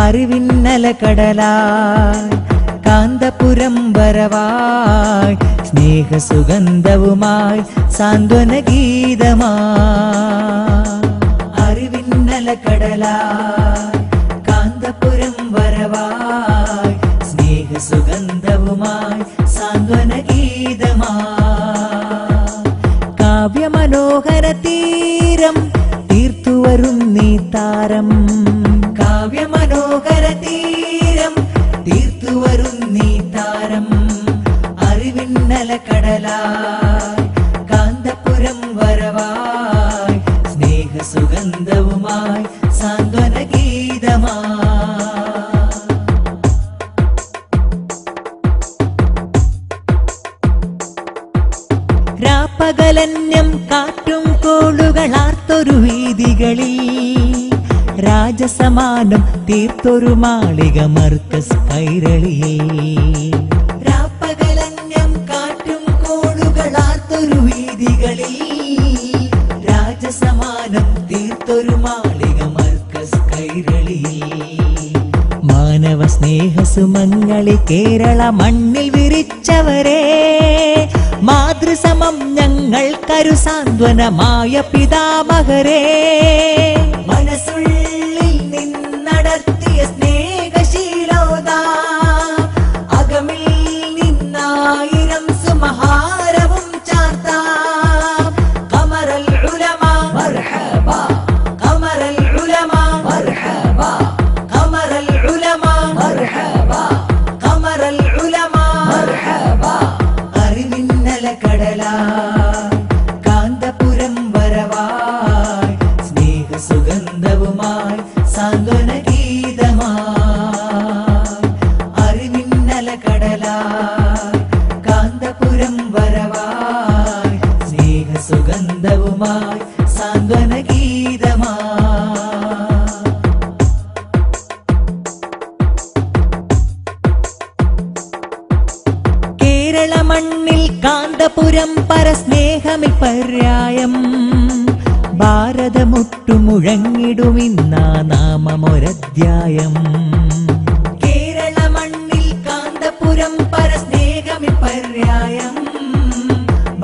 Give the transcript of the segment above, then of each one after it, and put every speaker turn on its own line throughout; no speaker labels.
അറിവിന്നല കടലായി കാന്തപുരം വരവായി സ്നേഹസുഗന്ധവുമായി സാന്ത്വന ഗീതമായി അറിവിന്നല കടലായി കാന്തപുരം വരവായി സ്നേഹസുഗന്ധവുമായി സാന്ത്വന ഗീതമായി കാവ്യമനോഹര തീരം തീർത്തുവരും നീ താരം കാവ്യമനോഹര തീരം തീർത്തുവരും നീ താരം അറിവിന്നല കടലായി കാന്തപുരം വരവായി സ്നേഹസുഗന്ധവുമായി സാന്ത്വന ഗീതമായി രാപ്പകലന്യം കാറ്റും കോളുകളാർത്തൊരു വീതികളിൽ രാജസമാനം തീർത്തൊരു മാളിക മർക്കസ് കൈരളിയിൽ രാപ്പകലന്യം കാറ്റും കോളുകളാർത്തൊരു വീതികളിൽ രാജസമാനം തീർത്തൊരു മാളിക മർക്കസ് കൈരളിയിൽ മാനവ സ്നേഹസുമങ്ങളി കേരള മണ്ണിൽ വിരിച്ചവരെ മാതൃസമം ഞങ്ങൾക്കൊരു സാന്ത്വനമായ പിതാമഹരേ മനസ്സുള്ളിൽ നിന്നടർത്തിയ സ്നേഹശീലോദ അകമിൽ നിന്നായിരം സുമഹാരവും ചാർത്താം ഖമറൽ ഉലമ മർഹബ ഖമറൽ ഉലമ മർഹബ ഖമറൽ ഉലമ മർഹബ ഖമറൽ ഉലമ മർഹബ അറിവിന്നല കടലായി കാന്തപുരം വരവായി സ്നേഹസുഗന്ധവുമായി സാന്ത്വന ഗീതമായി അറിവിന്നല കടലായി കാന്തപുരം വരവായി സ്നേഹസുഗന്ധവുമായി സാന്ത്വന ഗീതമായി കേരള മണ്ണിൽ കാന്തപുരം പരസ്നേഹമി പര്യായം ഭാരതമൊട്ടുമുഴങ്ങിടുമിന്നാ നാമമൊരധ്യായം കേരള മണ്ണിൽ കാന്തപുരം പരസ്നേഹമി പര്യായം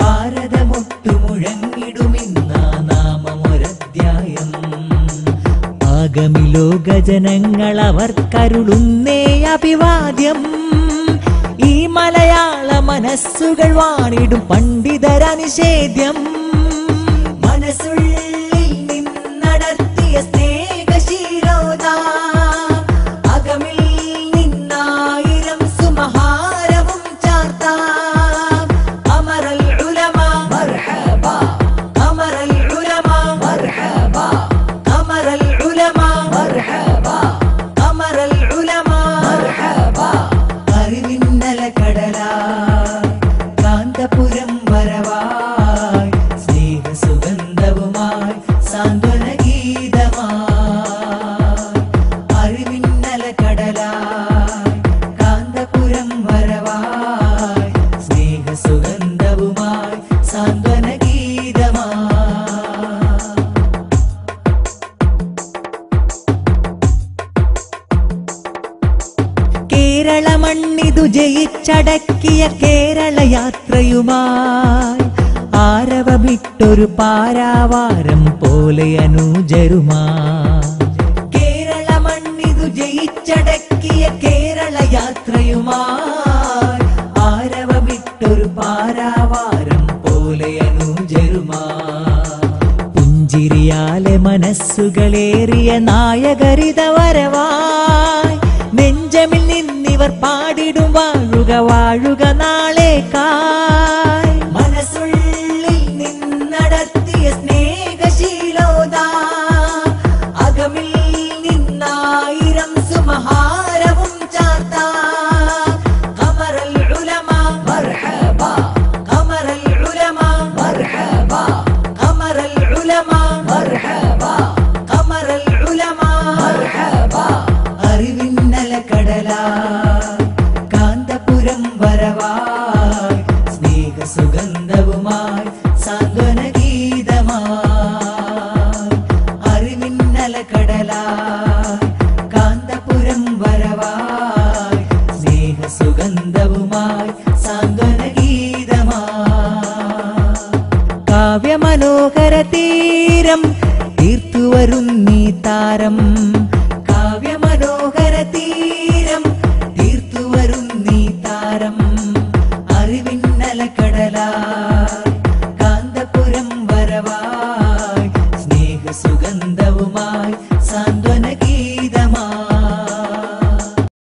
ഭാരതമൊട്ടുമുഴങ്ങിടുമിന്നാ നാമമൊരധ്യായം ആഗമിലോക ജനങ്ങൾ അവർക്കരുളുന്നേ അഭിവാദ്യം ഈ മലയാള മനസ്സുകൾ വാണിടും പണ്ഡിതരനിഷേദ്യം മനസ്സുള്ളിൽ നിന്നടർത്തിയ സ്നേഹശീലോദ അകമിൽ നിന്നായിരം സുമഹാരവും ചാർത്താം ഖമറൽ ഉലമ മർഹബ ഖമറൽ ഉലമ മർഹബ ഖമറൽ ഉലമ മർഹബ ഖമറൽ ഉലമ മർഹബ അറിവിന്നല കടലായി കാന്തപുരം വരവായി സ്നേഹസുഗന്ധവുമായി സാന്ത്വന ഗീതമായി അറിവിന്നല കടലായി കാന്തപുരം വരവായി സ്നേഹസുഗന്ധവുമായി സാന്ത്വന ഗീതമായി കേരള മണ്ണിതു ജയിച്ചടക്കിയ കേരള യാത്രയുമായി ആരവമിട്ടൊരു പാരാവാരം പോലെ അനുജരുമായി കേരള മണ്ണിതു ജയിച്ചടക്കിയ കേരള യാത്രയുമായി ആരവമിട്ടൊരു പാരാവാരം പോലെ അനുജരുമായി പുഞ്ചിരിയാലെ മനസ്സുകളേറിയ നായകരിത വരവായി നെഞ്ചമിൽ നിന്നിവർ പാടിടും വാഴുക വാഴുക നാളേക്കായി മനസ്സുള്ളിൽ നിന്നടർത്തിയ സ്നേഹശീലോദ അകമിൽ നിന്നായിരം സുമഹാരവും ചാർത്താം ഖമറൽ ഉലമ മർഹബ ഖമറൽ ഉലമ മർഹബ ഖമറൽ ഉലമ മർഹബ ഖമറൽ ഉലമ മർഹബ അറിവിന്നല കടലായി കാന്തപുരം വരവായി സ്നേഹസുഗന്ധവുമായി സാന്ത്വന ഗീതമായി അറിവിന്നല കടലായി കാന്തപുരം സുഗന്ധവുമായി സാന്ത്വന ഗീതമായി കാവ്യമനോഹര തീരം തീർത്തുവരുന്നീ താരം